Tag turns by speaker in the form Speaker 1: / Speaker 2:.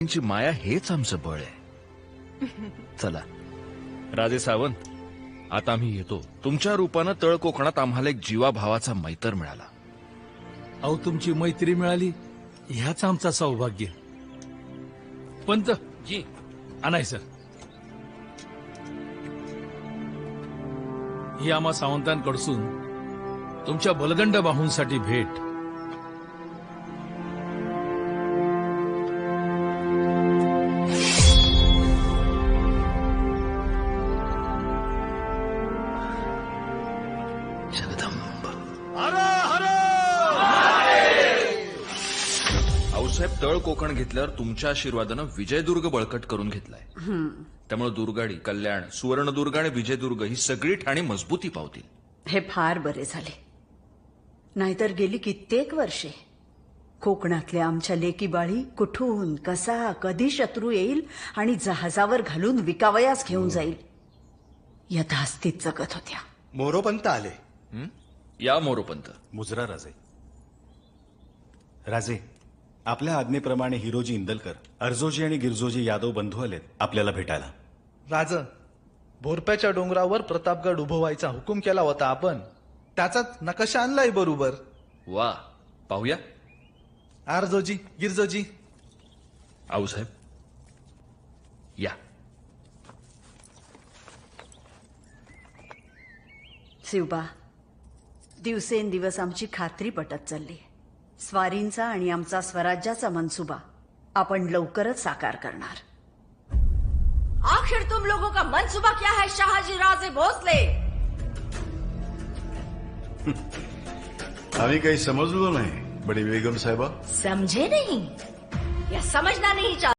Speaker 1: ची माया हेच आमचं बळ आहे. चला राजे सावंत, आता आम्ही येतो. तुमच्या रूपानं तळ कोकणात आम्हाला एक जीवाभावाचा मैत्र मिळाला.
Speaker 2: अहो, तुमची मैत्री मिळाली ह्याच आमचा सौभाग्य. पंत
Speaker 1: जी
Speaker 2: आणायचं ही आम्हा सावंतांकडसून तुमच्या बलदंड बाहूंसाठी भेट.
Speaker 1: जगदंब. आऊसाहेब, तळ कोकण घेतल्यावर तुमच्या आशीर्वादानं विजयदुर्ग बळकट करून घेतलाय. त्यामुळे दुर्गाडी, कल्याण, सुवर्णदुर्ग आणि विजयदुर्ग ही सगळी ठाणी मजबूती पावतील.
Speaker 3: हे फार बरे झाले. नाहीतर गेली कित्येक वर्षे कोकणातल्या आमच्या लेकीबाळी कुठून कसा कधी शत्रू येईल आणि जहाजावर घालून विकावयास घेऊन जाईल यथास्थित जगत होत्या.
Speaker 4: मोरोपंत आले.
Speaker 1: या मोरोपंत.
Speaker 5: मुजरा राजे. राजे, आपल्या आज्ञेप्रमाणे हिरोजी इंदलकर, अर्जोजी आणि गिरजोजी यादव बंधू आलेत आपल्याला भेटायला.
Speaker 4: राज, भोरप्याच्या डोंगरावर प्रतापगड उभं व्हायचा हुकूम केला होता आपण, त्याचाच नकाशा आणलाय बरोबर.
Speaker 1: वा, पाहूया.
Speaker 4: आरजोजी, गिरजोजी.
Speaker 1: आऊसाहेब या.
Speaker 3: शिवबा, दिवसेंदिवस आमची खात्री पटत चालली. स्वारींचा आणि आमचा स्वराज्याचा मनसुबा आपण लवकरच साकार करणार.
Speaker 6: आखिर तुम लोगों का मंसूबा क्या है शाहजी राजे भोसले?
Speaker 7: आम्ही काही समजलो नाही बडी बेगम साहेबा.
Speaker 6: समझे नहीं या समझना नहीं चाहते?